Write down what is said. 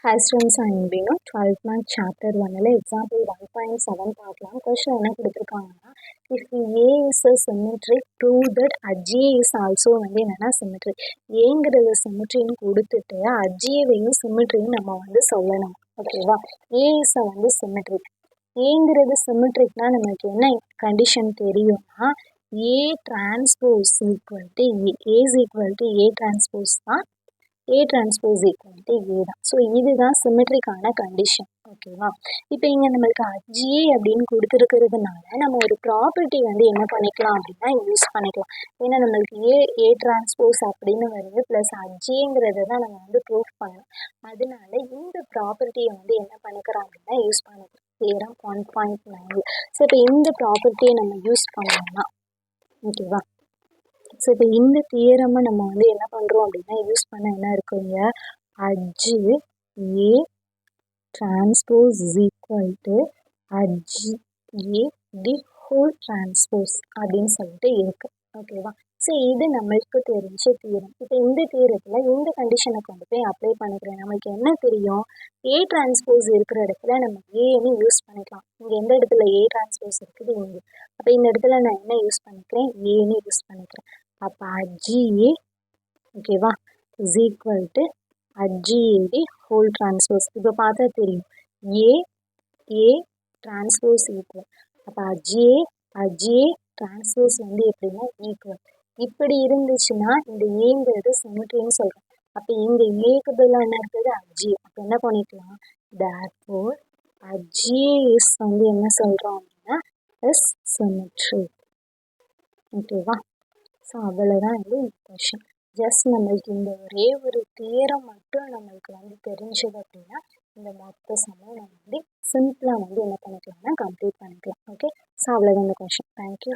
Hi students, I am Bino. 12th month chapter 1 example 1.7 பார்க்கலாம். question என்ன கொடுத்திருக்காங்கன்னா, if A is a symmetric, prove that G is also வந்து என்னன்னா symmetry. ஏங்கிறது symmetryன்னு கொடுத்துட்டு அஜ்ஜியவையும் symmetryன்னு நம்ம வந்து சொல்லணும். ஓகேவா? A is வந்து symmetric. ஏங்கிறது symmetricனா நமக்கு என்ன கண்டிஷன் தெரியும்னா, A transpose equal to A is equal to A transpose தான் A transpose equal to A தான். ஸோ இதுதான் சிமெட்ரிக்கான கண்டிஷன். ஓகேவா? இப்போ இங்கே நம்மளுக்கு அஜ்ஜிஏ அப்படின்னு கொடுத்துருக்கிறதுனால நம்ம ஒரு ப்ராப்பர்ட்டி வந்து என்ன பண்ணிக்கலாம் அப்படின்னா யூஸ் பண்ணிக்கலாம். ஏன்னா நம்மளுக்கு ஏ டிரான்ஸ்போஸ் அப்படின்னு வருது, ப்ளஸ் அஜ்ஜிங்கிறத தான் நம்ம வந்து ப்ரூஃப் பண்ணணும். அதனால இந்த ப்ராப்பர்ட்டியை வந்து என்ன பண்ணிக்கிறோம் அப்படின்னா யூஸ் பண்ணிக்கிறோம். தேரம் 1.9. ஸோ இப்போ இந்த ப்ராப்பர்ட்டியை நம்ம யூஸ் பண்ணோம்னா, ஓகேவா? ஸோ இப்போ இந்த தியரமை நம்ம வந்து என்ன பண்ணுறோம் அப்படின்னா யூஸ் பண்ண என்ன இருக்குங்க, adj A transpose is equal to adj A the whole transpose அப்படின்னு சொல்லிட்டு இருக்கு. ஓகேவா? ஸோ இது நம்மளுக்கு தெரிஞ்ச தியரம். இப்போ இந்த தியரத்தில் இந்த கண்டிஷனை கொண்டு போய் அப்ளை பண்ணிக்கிறேன். நம்மளுக்கு என்ன தெரியும், ஏ டிரான்ஸ்போஸ் இருக்கிற இடத்துல நம்ம ஏன்னு யூஸ் பண்ணிக்கலாம். இங்கே எந்த இடத்துல ஏ டிரான்ஸ்போஸ் இருக்குது இங்கே. அப்போ இந்த இடத்துல நான் என்ன யூஸ் பண்ணிக்கிறேன், ஏன்னு யூஸ் பண்ணிக்கிறேன். அப்போ அஜ்ஜிஏ, ஓகேவா, is equal to adj A whole transpose. இப்போ பார்த்தா தெரியும் ஏ டிரான்ஸ்போஸ் ஈக்குவல். அப்போ அஜ்ஜிஏ டிரான்ஸ்போஸ் வந்து எப்படின்னா ஈக்குவல். இப்படி இருந்துச்சுன்னா இந்த ஏங்கிறது சிமெட்ரின்னு சொல்கிறோம். அப்போ இங்கே ஏக்கு பதிலாக என்ன இருக்குது, அஜ்ஜிஏ. அப்போ என்ன பண்ணிக்கலாம், தேர்ஃபோர் அஜ்ஜிஏ இஸ் வந்து என்ன சொல்கிறோம் அப்படின்னா இஸ் சிமெட்ரி. ஓகேவா? ஸோ அவ்வளோதான் வந்து கொஷின். ஜஸ்ட் நம்மளுக்கு இந்த ஒரே ஒரு தியரம் மட்டும் நம்மளுக்கு வந்து தெரிஞ்சது அப்படின்னா இந்த மொத்த சமயம் நம்ம வந்து சிம்பிளாக வந்து என்ன பண்ணிக்கலாம்னா கம்ப்ளீட் பண்ணிக்கலாம். ஓகே, ஸோ அவ்வளோதான் இந்த கொஷின். தேங்க்யூ.